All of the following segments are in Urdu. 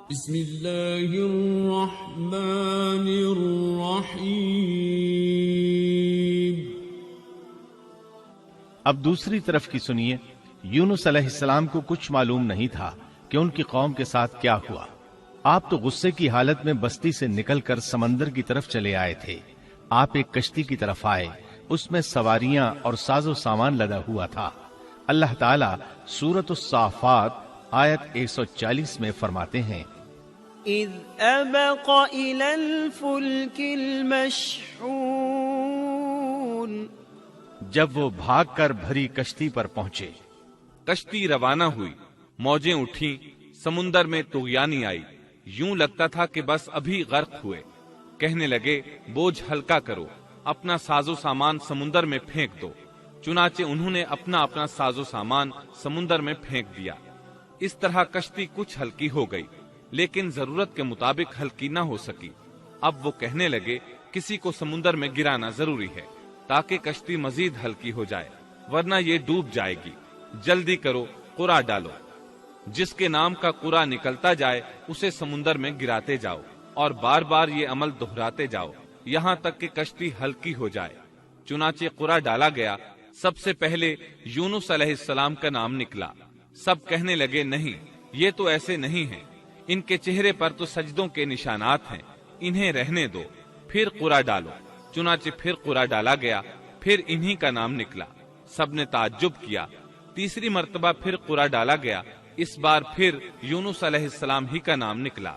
بسم اللہ الرحمن الرحیم۔ اب دوسری طرف کی سنیے۔ یونس علیہ السلام کو کچھ معلوم نہیں تھا کہ ان کی قوم کے ساتھ کیا ہوا۔ آپ تو غصے کی حالت میں بستی سے نکل کر سمندر کی طرف چلے آئے تھے۔ آپ ایک کشتی کی طرف آئے، اس میں سواریاں اور ساز و سامان لدا ہوا تھا۔ اللہ تعالیٰ سورۃ الصافات آیت 140 میں فرماتے ہیں، اذ ابق الى الفلك المشحون، جب وہ بھاگ کر بھری کشتی پر پہنچے۔ کشتی روانہ ہوئی، موجیں اٹھیں، سمندر میں طغیانی آئی، یوں لگتا تھا کہ بس ابھی غرق ہوئے۔ کہنے لگے بوجھ ہلکا کرو، اپنا ساز و سامان سمندر میں پھینک دو۔ چنانچہ انہوں نے اپنا ساز و سامان سمندر میں پھینک دیا۔ اس طرح کشتی کچھ ہلکی ہو گئی، لیکن ضرورت کے مطابق ہلکی نہ ہو سکی۔ اب وہ کہنے لگے کسی کو سمندر میں گرانا ضروری ہے تاکہ کشتی مزید ہلکی ہو جائے، ورنہ یہ ڈوب جائے گی۔ جلدی کرو، قرع ڈالو۔ جس کے نام کا قرع نکلتا جائے اسے سمندر میں گراتے جاؤ، اور بار بار یہ عمل دہراتے جاؤ یہاں تک کہ کشتی ہلکی ہو جائے۔ چنانچہ قرع ڈالا گیا۔ سب سے پہلے یونس علیہ السلام کا نام نکلا۔ سب کہنے لگے نہیں، یہ تو ایسے نہیں ہیں، ان کے چہرے پر تو سجدوں کے نشانات ہیں، انہیں رہنے دو، پھر قرع ڈالو۔ چنانچہ پھر قرع ڈالا گیا، پھر انہی کا نام نکلا۔ سب نے تعجب کیا۔ تیسری مرتبہ پھر قرع ڈالا گیا، اس بار پھر یونس علیہ السلام ہی کا نام نکلا۔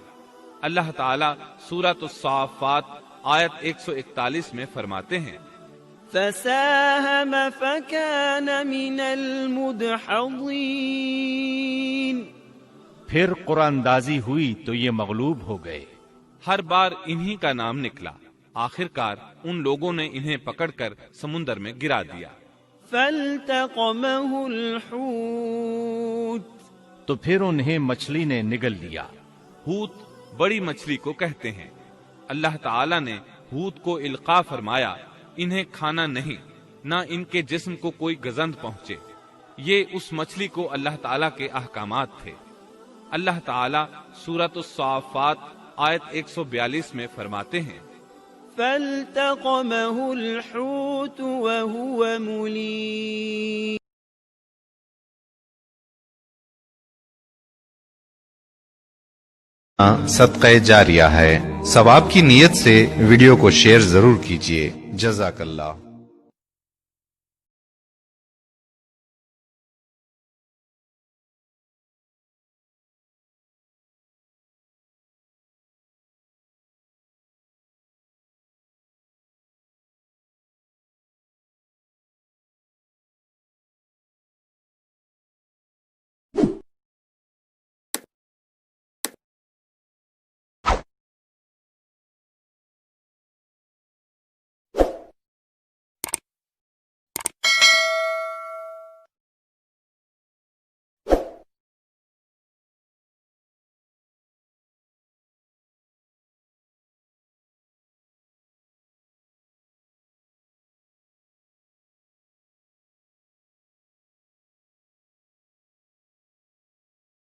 اللہ تعالیٰ سورۃ الصافات آیت 141 میں فرماتے ہیں، فساهم فكان من المدحضين، پھر قرآن اندازی ہوئی تو یہ مغلوب ہو گئے۔ ہر بار انہی کا نام نکلا۔ آخرکار ان لوگوں نے انہیں پکڑ کر سمندر میں گرا دیا۔ فالتقمه الحوت، تو پھر انہیں مچھلی نے نگل لیا۔ حوت بڑی مچھلی کو کہتے ہیں۔ اللہ تعالیٰ نے حوت کو القاء فرمایا، انہیں کھانا نہیں، نہ ان کے جسم کو کوئی گزند پہنچے۔ یہ اس مچھلی کو اللہ تعالیٰ کے احکامات تھے۔ اللہ تعالیٰ سورۃ الصافات آیت 142 میں فرماتے ہیں، فالتقمه الحوت وهو مليم۔ صدقہ جاریہ ہے۔ ثواب کی نیت سے ویڈیو کو شیئر ضرور کیجیے۔ جزاک اللہ۔